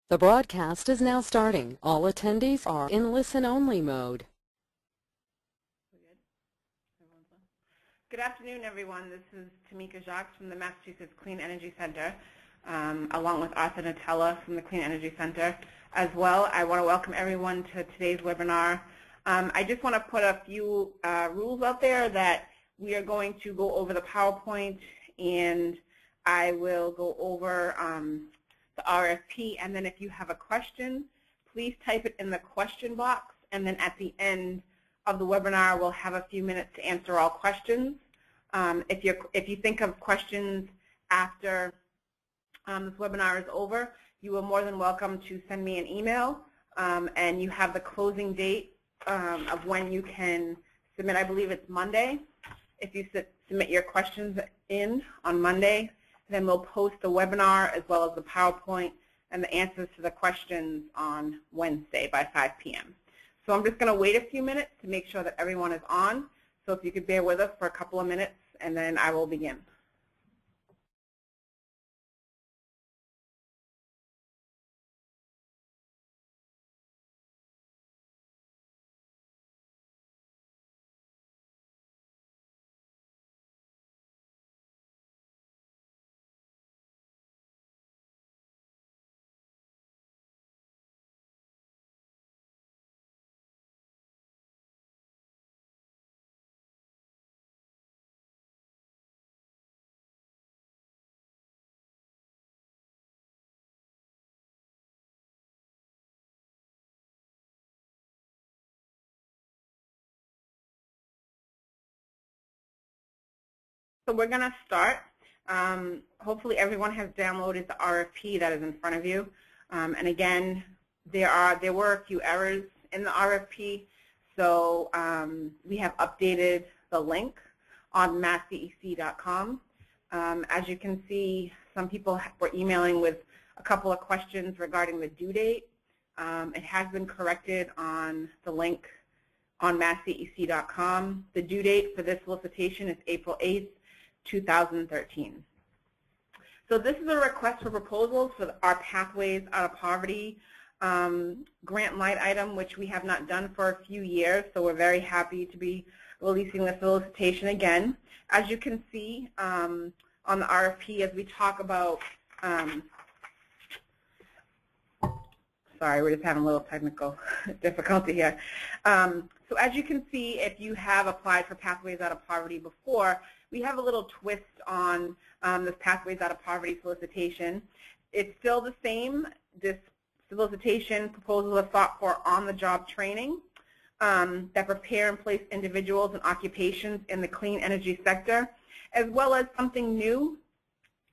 The broadcast is now starting. All attendees are in listen-only mode. Good afternoon, everyone. This is Tamika Jacques from the Massachusetts Clean Energy Center, along with Arthur Nutella from the Clean Energy Center. As well, I want to welcome everyone to today's webinar. I just want to put a few rules out there that we are going to go over the PowerPoint, and I will go over the RFP, and then if you have a question, please type it in the question box, and then at the end of the webinar, we'll have a few minutes to answer all questions. If you think of questions after this webinar is over, you are more than welcome to send me an email, and you have the closing date of when you can submit. I believe it's Monday. If you submit your questions in on Monday, then we'll post the webinar as well as the PowerPoint and the answers to the questions on Wednesday by 5 p.m. So I'm just going to wait a few minutes to make sure that everyone is on. So if you could bear with us for a couple of minutes, and then I will begin. So we're going to start. Hopefully everyone has downloaded the RFP that is in front of you. And again, there were a few errors in the RFP. So we have updated the link on massdec.com. As you can see, some people were emailing with a couple of questions regarding the due date. It has been corrected on the link on massdec.com. The due date for this solicitation is April 8th. 2013. So this is a request for proposals for our Pathways Out of Poverty grant line item, which we have not done for a few years, so we're very happy to be releasing the solicitation again. As you can see on the RFP, as we talk about, sorry, we're just having a little technical difficulty here. So as you can see, if you have applied for Pathways Out of Poverty before, we have a little twist on this Pathways Out of Poverty solicitation. It's still the same. This solicitation proposals are sought for on-the-job training that prepare and place individuals and occupations in the clean energy sector, as well as something new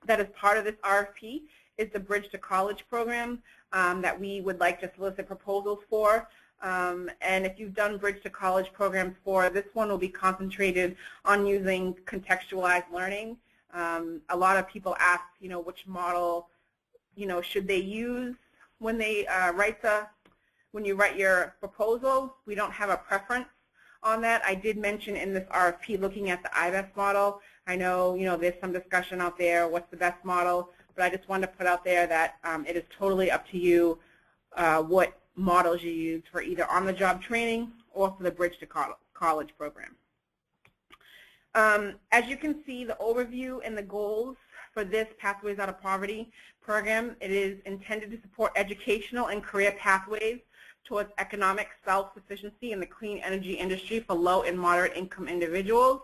that is part of this RFP is the Bridge to College program that we would like to solicit proposals for. And if you've done Bridge to College programs before, this one will be concentrated on using contextualized learning. A lot of people ask, which model, should they use when they when you write your proposal. We don't have a preference on that. I did mention in this RFP looking at the IBEST model. I know, there's some discussion out there, what's the best model, but I just wanted to put out there that it is totally up to you what models you use for either on-the-job training or for the Bridge to College program. As you can see, the overview and the goals for this Pathways Out of Poverty program, it is intended to support educational and career pathways towards economic self-sufficiency in the clean energy industry for low and moderate income individuals.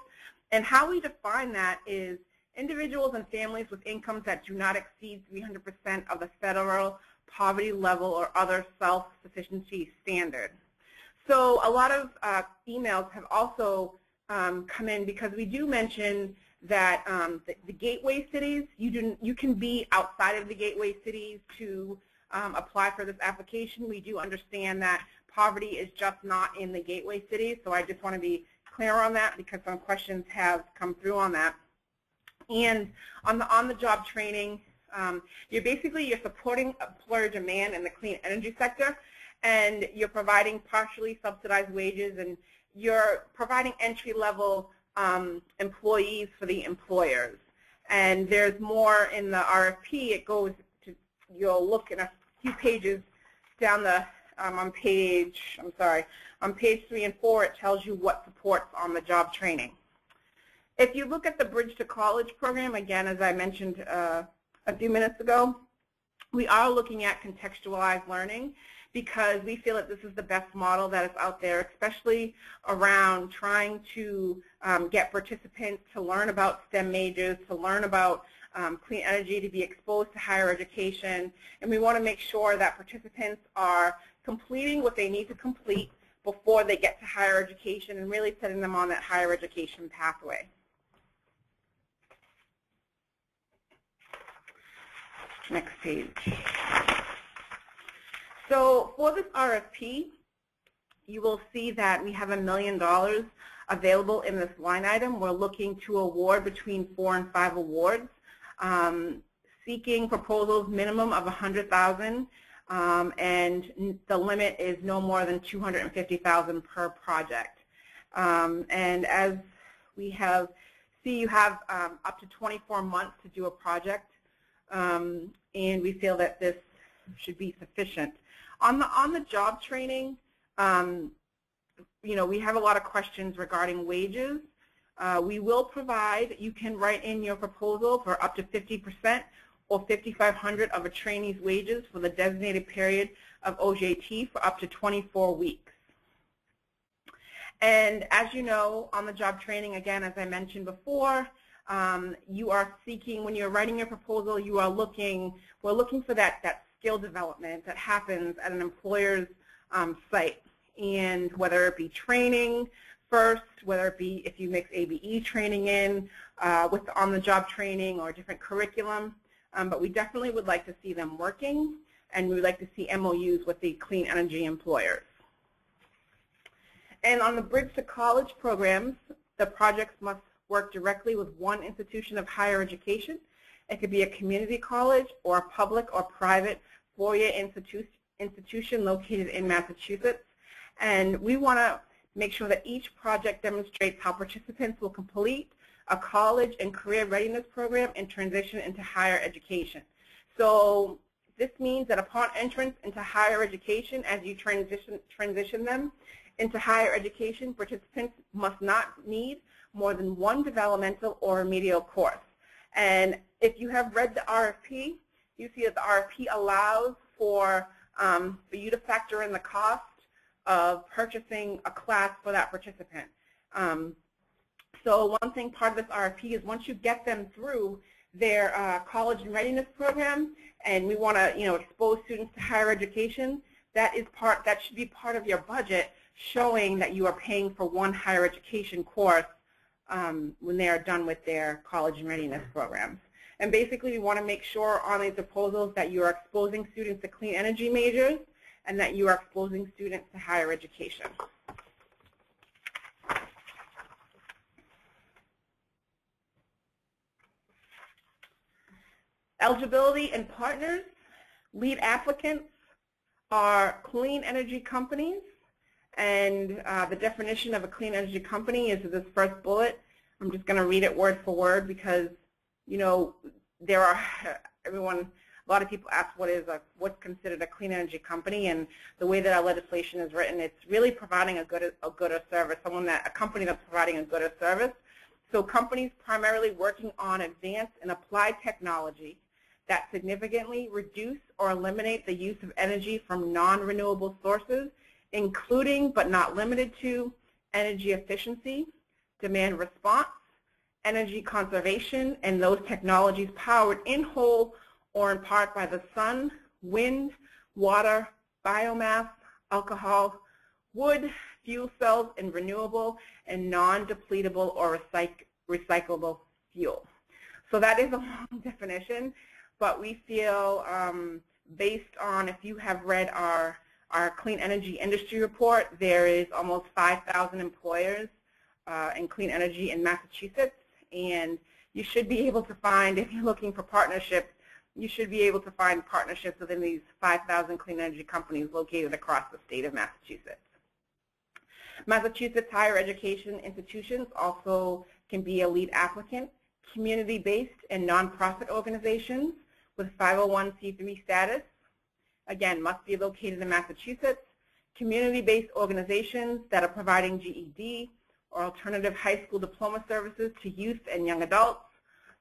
And how we define that is individuals and families with incomes that do not exceed 300% of the federal poverty level or other self-sufficiency standard. So a lot of emails have also come in because we do mention that the gateway cities, you can be outside of the gateway cities to apply for this application. We do understand that poverty is just not in the gateway cities, so I just want to be clear on that because some questions have come through on that. And on the on-the-job training, you're supporting employer demand in the clean energy sector, and you're providing partially subsidized wages, and you're providing entry-level employees for the employers. And there's more in the RFP. It goes to, you'll look in a few pages down the on page 3 and 4, it tells you what supports on the job training. If you look at the Bridge to College program, again, as I mentioned a few minutes ago, we are looking at contextualized learning because we feel that this is the best model that is out there, especially around trying to get participants to learn about STEM majors, to learn about clean energy, to be exposed to higher education. And we want to make sure that participants are completing what they need to complete before they get to higher education and really setting them on that higher education pathway. Next page. So for this RFP, you will see that we have $1 million available in this line item. We're looking to award between 4 and 5 awards, seeking proposals minimum of $100,000, and the limit is no more than $250,000 per project. And as we see, you have up to 24 months to do a project, and we feel that this should be sufficient. On the job training, we have a lot of questions regarding wages. We will provide, you can write in your proposal for up to 50% or $5,500 of a trainee's wages for the designated period of OJT for up to 24 weeks. And as you know, on the job training, again, as I mentioned before, you are seeking, when you're writing your proposal, we're looking for that skill development that happens at an employer's site. And whether it be training first, whether it be if you mix ABE training in with the on-the-job training or different curriculum, but we definitely would like to see them working, and we would like to see MOUs with the clean energy employers. And on the Bridge to College programs, the projects must work directly with one institution of higher education. It could be a community college or a public or private four-year institution located in Massachusetts. And we want to make sure that each project demonstrates how participants will complete a college and career readiness program and transition into higher education. So this means that upon entrance into higher education, as you transition them into higher education, participants must not need more than one developmental or remedial course. And if you have read the RFP, you see that the RFP allows for you to factor in the cost of purchasing a class for that participant. So one thing, part of this RFP is once you get them through their college and readiness program, and we want to expose students to higher education, that should be part of your budget, showing that you are paying for one higher education course when they are done with their college and readiness programs. And basically, we want to make sure on these proposals that you are exposing students to clean energy majors and that you are exposing students to higher education. Eligibility and partners. Lead applicants are clean energy companies, and the definition of a clean energy company is this first bullet. I'm just going to read it word for word because a lot of people ask what's considered a clean energy company, and the way that our legislation is written, it's really providing a good or service, a company that's providing a good or service. So companies primarily working on advanced and applied technology that significantly reduce or eliminate the use of energy from non-renewable sources, including but not limited to energy efficiency, demand response, energy conservation, and those technologies powered in whole or in part by the sun, wind, water, biomass, alcohol, wood, fuel cells, and renewable and non-depletable or recyclable fuel. So that is a long definition, but we feel based on, if you have read our clean energy industry report, there is almost 5,000 employers in clean energy in Massachusetts, and you should be able to find, if you're looking for partnerships, you should be able to find partnerships within these 5,000 clean energy companies located across the state of Massachusetts. Massachusetts higher education institutions also can be a lead applicant. Community-based and nonprofit organizations with 501c3 status, again, must be located in Massachusetts. Community-based organizations that are providing GED or alternative high school diploma services to youth and young adults,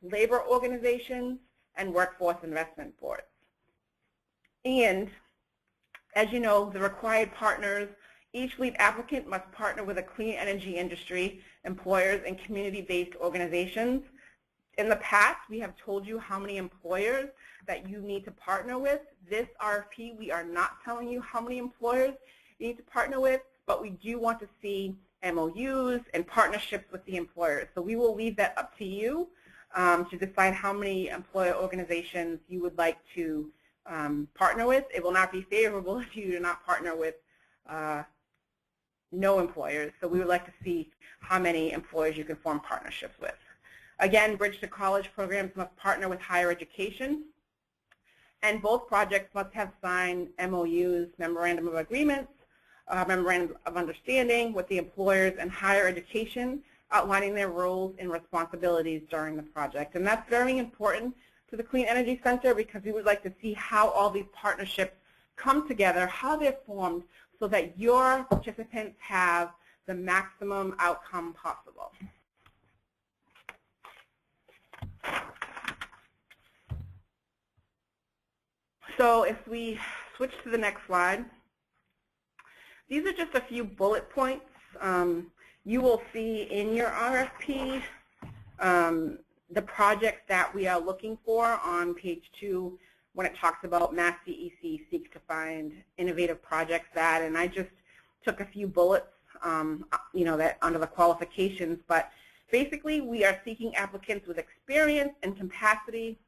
labor organizations, and workforce investment boards. And as you know, the required partners, each lead applicant must partner with a clean energy industry, employers, and community-based organizations. In the past, we have told you how many employers that you need to partner with. This RFP, we are not telling you how many employers you need to partner with, but we do want to see MOUs and partnerships with the employers. So we will leave that up to you to decide how many employer organizations you would like to partner with. It will not be favorable if you do not partner with no employers. So we would like to see how many employers you can form partnerships with. Again, Bridge to College programs must partner with higher education, and both projects must have signed MOUs, Memorandum of Agreements, Memorandum of Understanding with the employers and higher education, outlining their roles and responsibilities during the project. And that's very important to the Clean Energy Center because we would like to see how all these partnerships come together, how they're formed, so that your participants have the maximum outcome possible. So if we switch to the next slide, these are just a few bullet points. You will see in your RFP the projects that we are looking for on page 2 when it talks about Mass DEC seeks to find innovative projects that, and I just took a few bullets, that under the qualifications, but basically we are seeking applicants with experience and capacity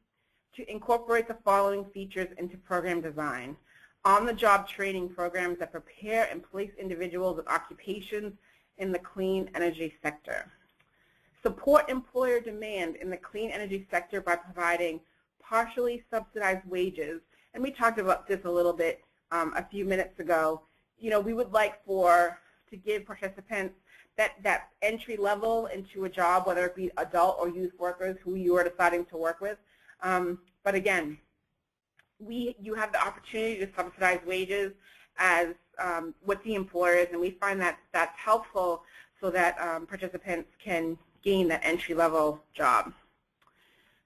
to incorporate the following features into program design. On-the-job training programs that prepare and place individuals with occupations in the clean energy sector. Support employer demand in the clean energy sector by providing partially subsidized wages. And we talked about this a little bit a few minutes ago. We would like to give participants that entry level into a job, whether it be adult or youth workers who you are deciding to work with. But again, you have the opportunity to subsidize wages as with the employers, and we find that that's helpful so that participants can gain that entry-level job.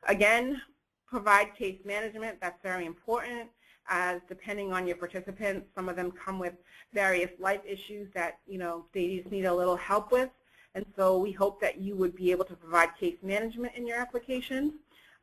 Again, provide case management. That's very important, as depending on your participants, some of them come with various life issues that they just need a little help with, and so we hope that you would be able to provide case management in your application.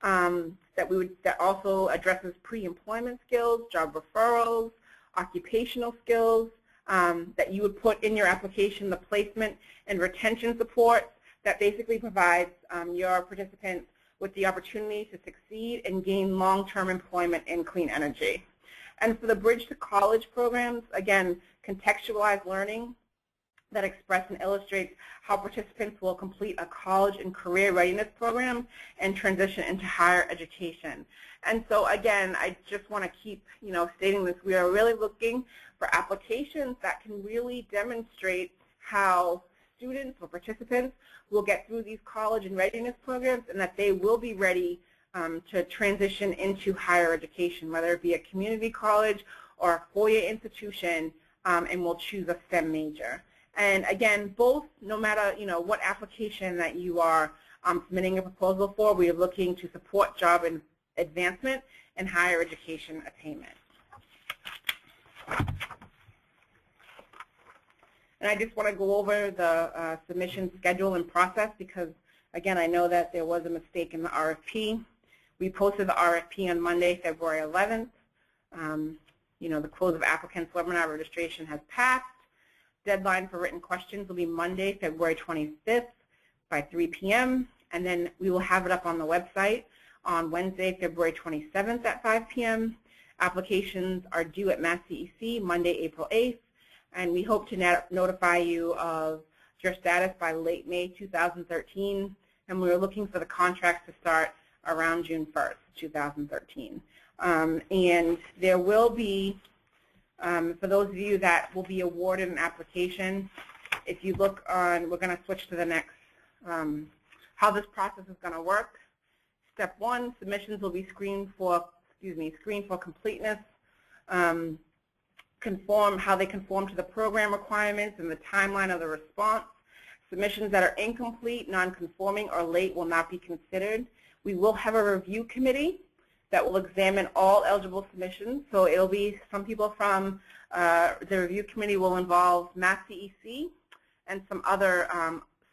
That also addresses pre-employment skills, job referrals, occupational skills, that you would put in your application the placement and retention support that basically provides your participants with the opportunity to succeed and gain long-term employment in clean energy. And for the Bridge to College programs, again, contextualized learning that express and illustrates how participants will complete a college and career readiness program and transition into higher education. And so again, I just want to keep stating this. We are really looking for applications that can really demonstrate how students or participants will get through these college and readiness programs and that they will be ready to transition into higher education, whether it be a community college or a four-year institution, and will choose a STEM major. And again, both, no matter what application that you are submitting a proposal for, we are looking to support job and advancement and higher education attainment. And I just want to go over the submission schedule and process because, again, I know that there was a mistake in the RFP. We posted the RFP on Monday, February 11th. The close of applicants webinar registration has passed. Deadline for written questions will be Monday, February 25th by 3 p.m. And then we will have it up on the website on Wednesday, February 27th at 5 p.m. Applications are due at Mass DEC Monday, April 8th. And we hope to notify you of your status by late May 2013. And we're looking for the contracts to start around June 1st, 2013. And there will be, for those of you that will be awarded an application, if you look on, we're going to switch to the next, how this process is going to work. Step 1, submissions will be screened for completeness how they conform to the program requirements and the timeline of the response. Submissions that are incomplete, non-conforming, or late will not be considered. We will have a review committee that will examine all eligible submissions. So it'll be some people from the review committee will involve Mass DEC and some other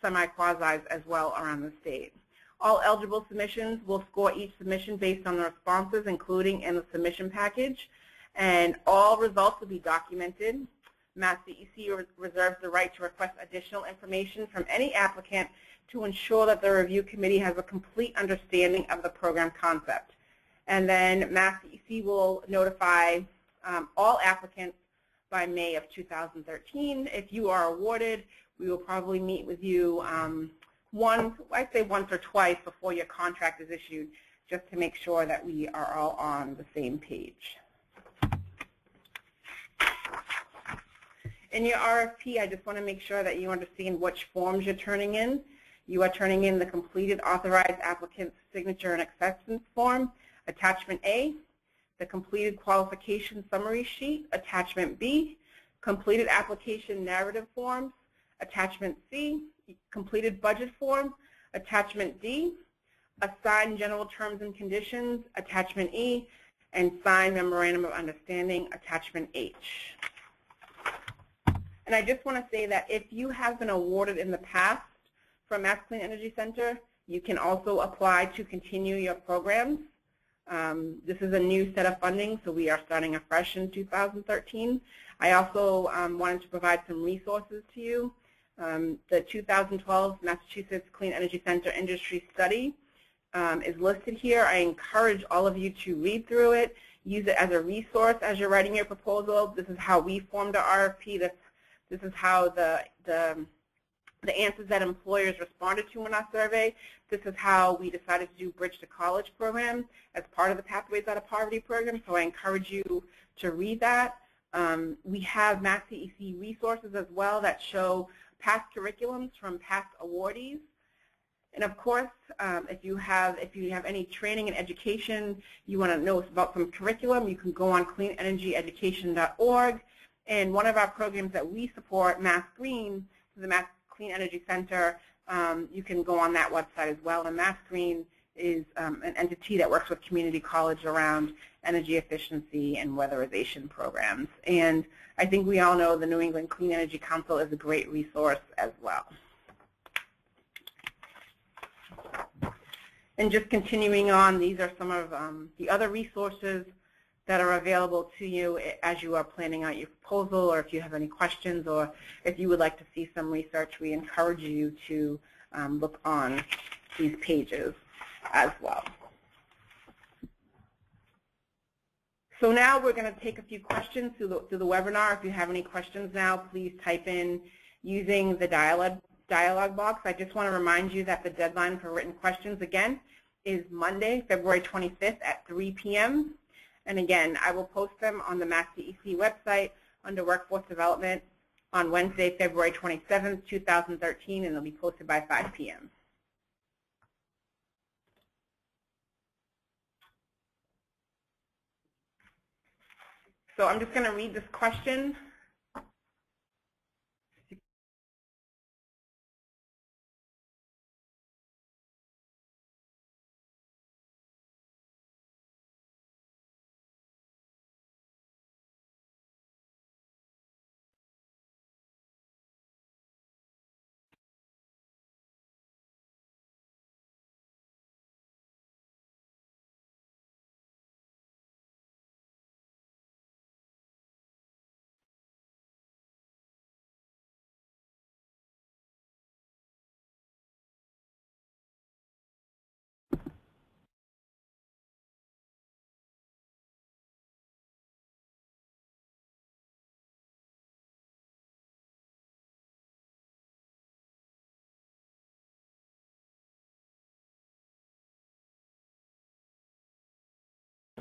semi-quasis as well around the state. All eligible submissions will score each submission based on the responses, including in the submission package, and all results will be documented. Mass DEC reserves the right to request additional information from any applicant to ensure that the review committee has a complete understanding of the program concept. And then Mass DEC will notify all applicants by May of 2013. If you are awarded, we will probably meet with you I'd say once or twice before your contract is issued, just to make sure that we are all on the same page. In your RFP, I just want to make sure that you understand which forms you're turning in. You are turning in the completed authorized applicant's signature and acceptance form, Attachment A, the completed qualification summary sheet, Attachment B, completed application narrative forms, Attachment C, completed budget form, Attachment D, assigned general terms and conditions, Attachment E, and signed memorandum of understanding, Attachment H. And I just want to say that if you have been awarded in the past from Mass Clean Energy Center, you can also apply to continue your programs. This is a new set of funding, so we are starting afresh in 2013. I also wanted to provide some resources to you. The 2012 Massachusetts Clean Energy Center Industry Study is listed here. I encourage all of you to read through it, use it as a resource as you're writing your proposal. This is how we formed our RFP. This is how the answers that employers responded to in our survey. This is how we decided to do Bridge to College program as part of the Pathways Out of Poverty program, so I encourage you to read that. We have Mass DEC resources as well that show past curriculums from past awardees. And of course, if you have any training and education, you want to know about some curriculum, you can go on cleanenergyeducation.org. And one of our programs that we support, Mass Green, the Mass Clean Energy Center, you can go on that website as well. And Mass Green is an entity that works with community college around energy efficiency and weatherization programs. And I think we all know the New England Clean Energy Council is a great resource as well. And just continuing on, these are some of the other resources that are available to you as you are planning out your proposal, or if you have any questions, or if you would like to see some research, we encourage you to look on these pages as well. So now we're going to take a few questions through the webinar. If you have any questions now, please type in using the dialog box. I just want to remind you that the deadline for written questions, again, is Monday, February 25th at 3 p.m. And again, I will post them on the Mass DEC website under Workforce Development on Wednesday, February 27th, 2013, and they'll be posted by 5 p.m. So I'm just going to read this question.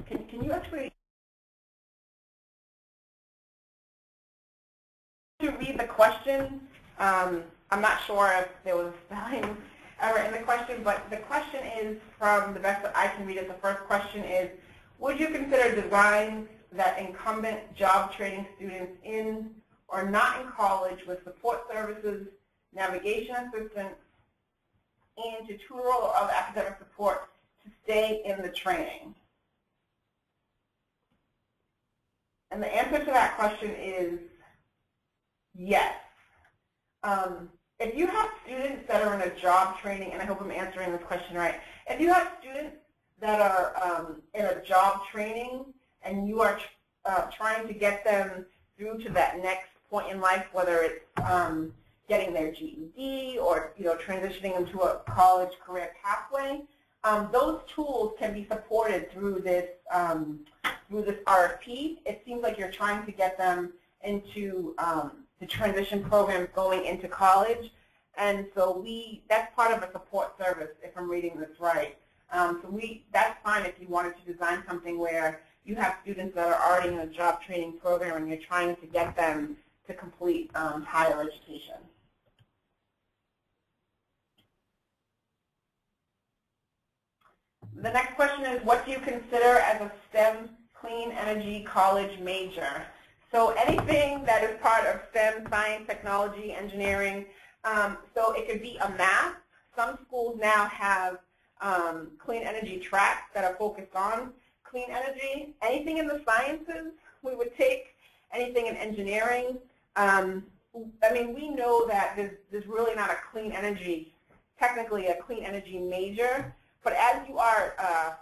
Can you actually read the question? I'm not sure if there was a spelling error in the question, but the question is, from the best that I can read it, the first question is, would you consider designs that incumbent job training students in or not in college with support services, navigation assistance, and tutorial or other academic support to stay in the training? And the answer to that question is yes. If you have students that are in a job training, and I hope I'm answering this question right, if you have students that are in a job training and you are trying to get them through to that next point in life, whether it's getting their GED or transitioning them to a college career pathway, those tools can be supported through this RFP. It seems like you're trying to get them into the transition programs going into college, and so that's part of a support service, if I'm reading this right. That's fine if you wanted to design something where you have students that are already in a job training program and you're trying to get them to complete higher education. The next question is, what do you consider as a STEM clean energy college major? So anything that is part of STEM, science, technology, engineering. So it could be a math. Some schools now have clean energy tracks that are focused on clean energy. Anything in the sciences we would take, anything in engineering. I mean, we know that there's really not a clean energy, technically a clean energy major, but as you are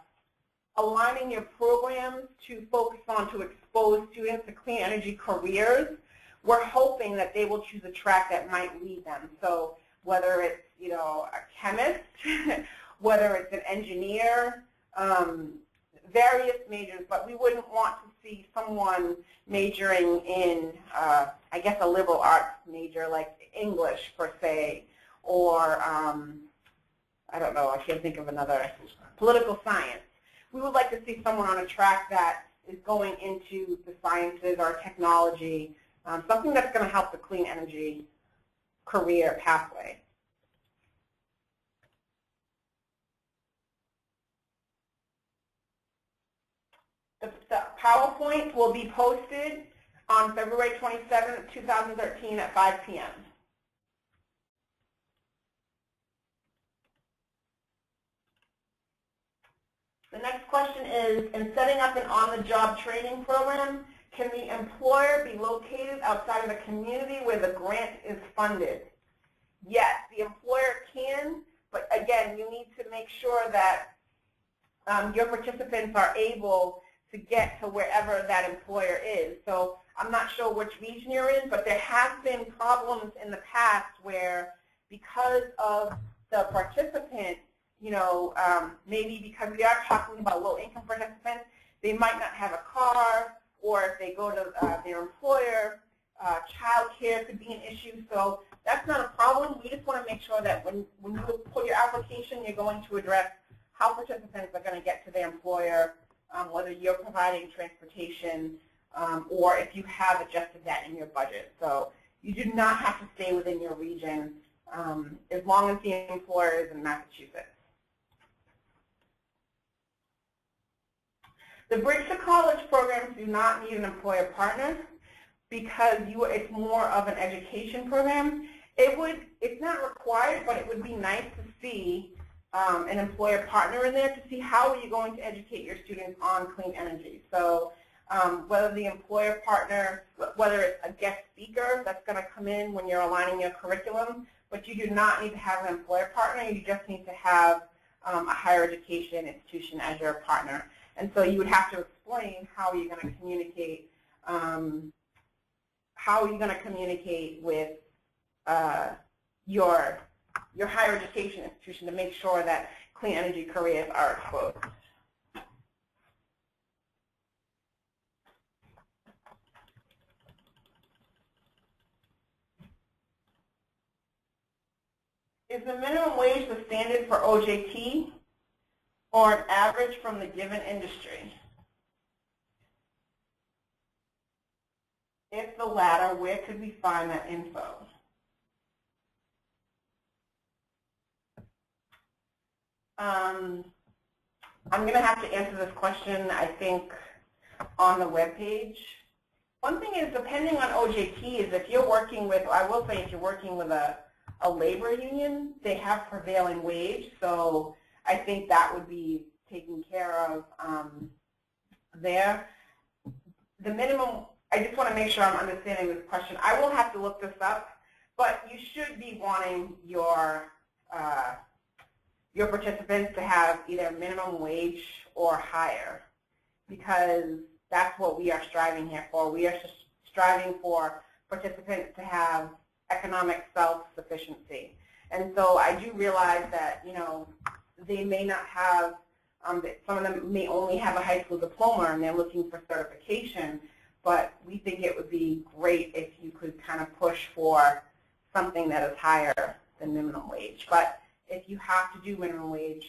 aligning your programs to focus on to expose students to clean energy careers, we're hoping that they will choose a track that might lead them. So whether it's a chemist, whether it's an engineer, various majors, but we wouldn't want to see someone majoring in, I guess, a liberal arts major like English per se, or I don't know, I can't think of another, political science. We would like to see someone on a track that is going into the sciences or technology, something that's going to help the clean energy career pathway. The PowerPoint will be posted on February 27th, 2013 at 5 p.m. The next question is, in setting up an on-the-job training program, can the employer be located outside of the community where the grant is funded? Yes, the employer can, but again, you need to make sure that your participants are able to get to wherever that employer is. So I'm not sure which region you're in, but there have been problems in the past where because of the participant, maybe because we are talking about low-income participants, they might not have a car, or if they go to their employer, child care could be an issue. So that's not a problem. We just want to make sure that when you put your application, you're going to address how participants are going to get to their employer, whether you're providing transportation, or if you have adjusted that in your budget. So you do not have to stay within your region as long as the employer is in Massachusetts. The Bridge to College programs do not need an employer partner because it's more of an education program. It's not required, but it would be nice to see an employer partner in there to see how are you going to educate your students on clean energy. So whether the employer partner, whether it's a guest speaker that's going to come in when you're aligning your curriculum, but you do not need to have an employer partner. You just need to have a higher education institution as your partner. And so you would have to explain how you're going to communicate, with your higher education institution to make sure that clean energy careers are exposed. Is the minimum wage the standard for OJT or an average from the given industry? If the latter, where could we find that info? I'm going to have to answer this question, I think, on the web page. One thing is, depending on OJTs, if you're working with, I will say if you're working with a labor union, they have prevailing wage, so I think that would be taken care of there. The minimum, I just want to make sure I'm understanding this question. I will have to look this up, but you should be wanting your participants to have either minimum wage or higher, because that's what we are striving here for. We are just striving for participants to have economic self-sufficiency. And so I do realize that, you know, they may not have, some of them may only have a high school diploma and they're looking for certification, but we think it would be great if you could kind of push for something that is higher than minimum wage. But if you have to do minimum wage,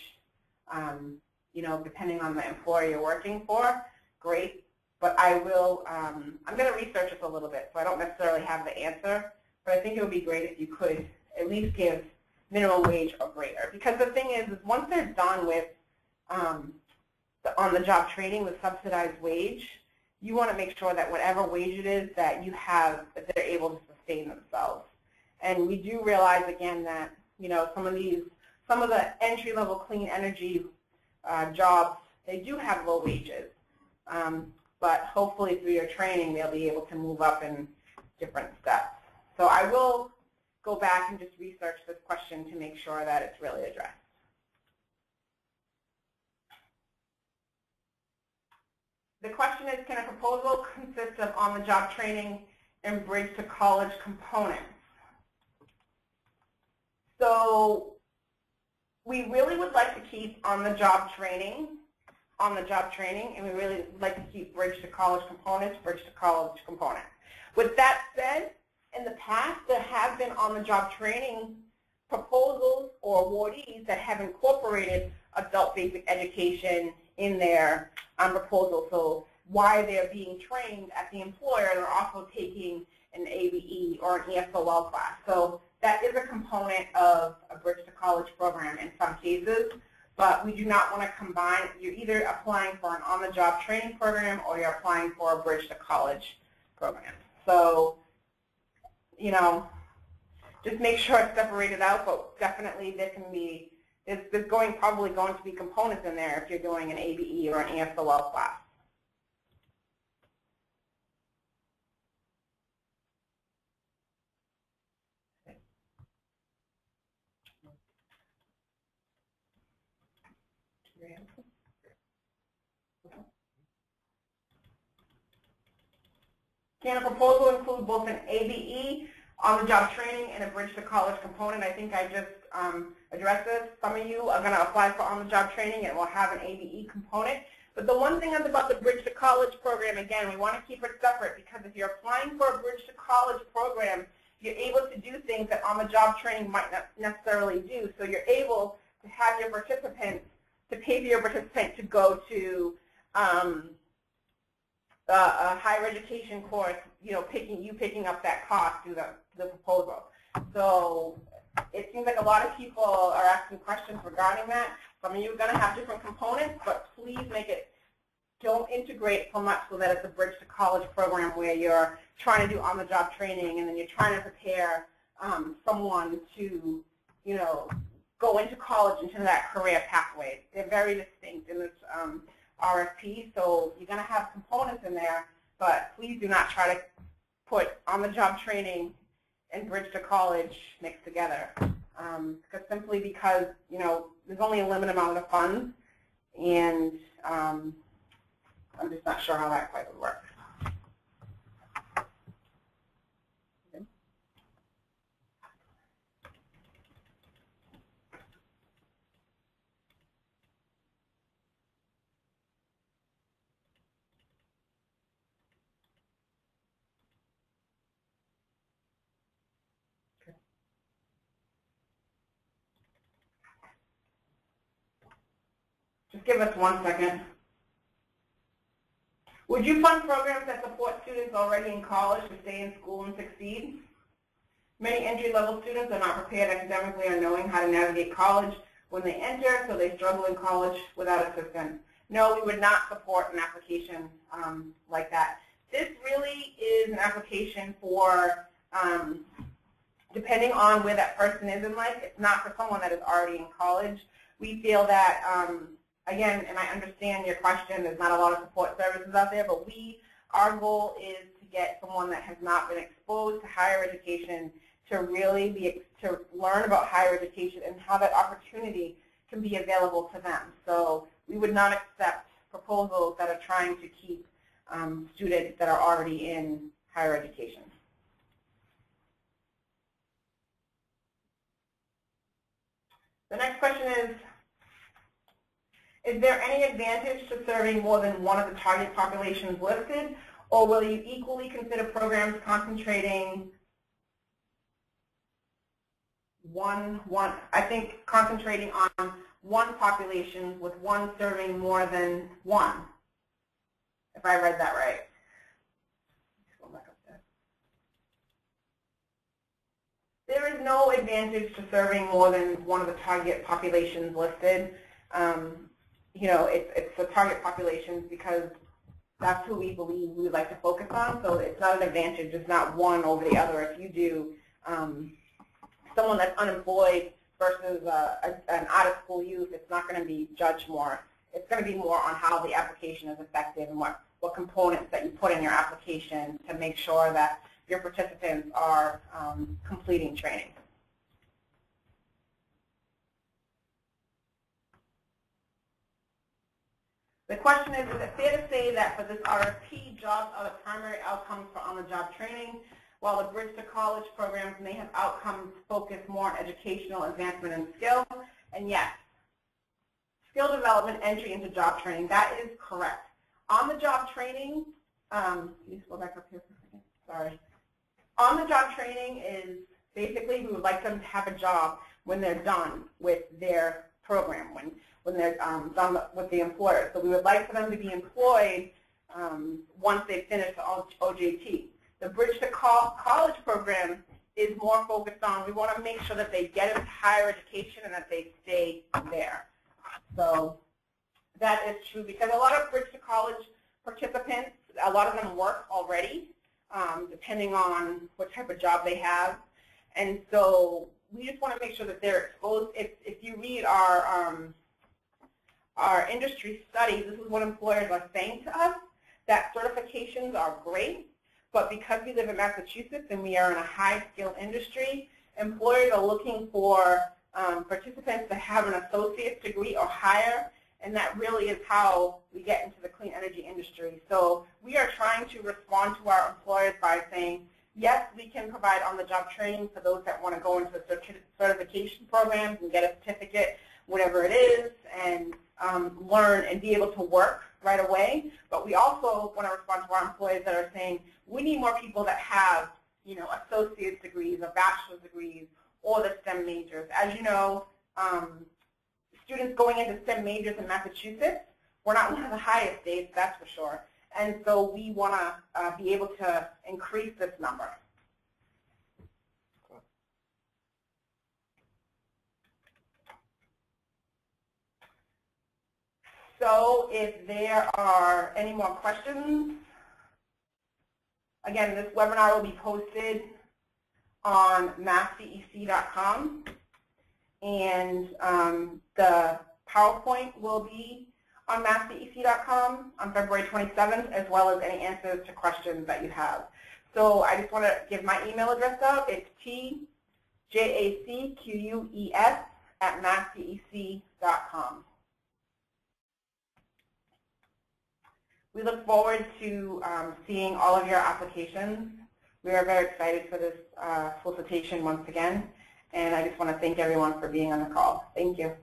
you know, depending on the employer you're working for, great. But I will, I'm going to research this a little bit, so I don't necessarily have the answer, but I think it would be great if you could at least give minimum wage or greater. Because the thing is once they're done with the on-the-job training with subsidized wage, you want to make sure that whatever wage it is that you have, that they're able to sustain themselves. And we do realize, again, that, you know, some of the entry-level clean energy jobs, they do have low wages. But hopefully through your training, they'll be able to move up in different steps. So I will go back and just research this question to make sure that it's really addressed. The question is, can a proposal consist of on-the-job training and bridge to college components? So we really would like to keep on-the-job training, and we really like to keep bridge to college components, bridge to college components. With that said, in the past, there have been on-the-job training proposals or awardees that have incorporated adult basic education in their proposal. So why they're being trained at the employer, they're also taking an ABE or an ESOL class. So that is a component of a bridge to college program in some cases, but we do not want to combine. You're either applying for an on-the-job training program or you're applying for a bridge to college program. So, you know, just make sure it's separated out, but definitely there can be, there's probably going to be components in there if you're doing an ABE or an ESOL class. Can a proposal include both an ABE, on-the-job training, and a bridge to college component? I think I just addressed this. Some of you are going to apply for on-the-job training and will have an ABE component. But the one thing about the bridge to college program, again, we want to keep it separate, because if you're applying for a bridge to college program, you're able to do things that on-the-job training might not necessarily do. So you're able to have your participants, to pay for your participant to go to a higher education course, you know, picking up that cost through the proposal. So it seems like a lot of people are asking questions regarding that. Some of you are going to have different components, but please don't integrate so much so that it's a bridge to college program where you're trying to do on-the-job training and then you're trying to prepare someone to, you know, go into college, into that career pathway. They're very distinct in this RFP, so you're going to have components in there, but please do not try to put on-the-job training and bridge to college mixed together, simply because, you know, there's only a limited amount of funds, and I'm just not sure how that quite would work. Just give us 1 second. Would you fund programs that support students already in college to stay in school and succeed? Many entry-level students are not prepared academically or knowing how to navigate college when they enter, so they struggle in college without assistance. No, we would not support an application like that. This really is an application for, depending on where that person is in life, it's not for someone that is already in college. We feel that, again, and I understand your question, there's not a lot of support services out there, but our goal is to get someone that has not been exposed to higher education to really to learn about higher education and how that opportunity can be available to them. So we would not accept proposals that are trying to keep students that are already in higher education. The next question is there any advantage to serving more than one of the target populations listed, or will you equally consider programs concentrating concentrating on one population with one serving more than one, if I read that right. Go back up there. There is no advantage to serving more than one of the target populations listed. It's the target populations because that's who we believe we would like to focus on. So it's not an advantage. It's not one over the other. If you do someone that's unemployed versus an out-of-school youth, it's not going to be judged more. It's going to be more on how the application is effective and what components that you put in your application to make sure that your participants are completing training. The question is it fair to say that for this RFP, jobs are the primary outcomes for on-the-job training, while the Bridge to College programs may have outcomes focused more on educational advancement and skill? And yes, skill development, entry into job training, that is correct. On-the-job training, can you scroll back up here for a second? Sorry. On-the-job training is basically we would like them to have a job when they're done with their program, when they're done with the employer. So we would like for them to be employed once they finish the OJT. The Bridge to College program is more focused on, we want to make sure that they get into higher education and that they stay there. So that is true because a lot of Bridge to College participants, a lot of them work already, depending on what type of job they have. And so we just want to make sure that they're exposed. If you read our industry studies, this is what employers are saying to us, that certifications are great, but because we live in Massachusetts and we are in a high-skilled industry, employers are looking for participants to have an associate's degree or higher, and that really is how we get into the clean energy industry. So we are trying to respond to our employers by saying, yes, we can provide on-the-job training for those that want to go into the certification programs and get a certificate, whatever it is, and learn and be able to work right away. But we also want to respond to our employees that are saying, we need more people that have, associate's degrees or bachelor's degrees or the STEM majors. As you know, students going into STEM majors in Massachusetts, we're not one of the highest states, that's for sure. And so we want to be able to increase this number. So if there are any more questions, again, this webinar will be posted on massdec.com, and the PowerPoint will be on massdec.com on February 27th, as well as any answers to questions that you have. So I just want to give my email address out. It's tjacques@massdec.com. We look forward to seeing all of your applications. We are very excited for this solicitation once again, and I just want to thank everyone for being on the call. Thank you.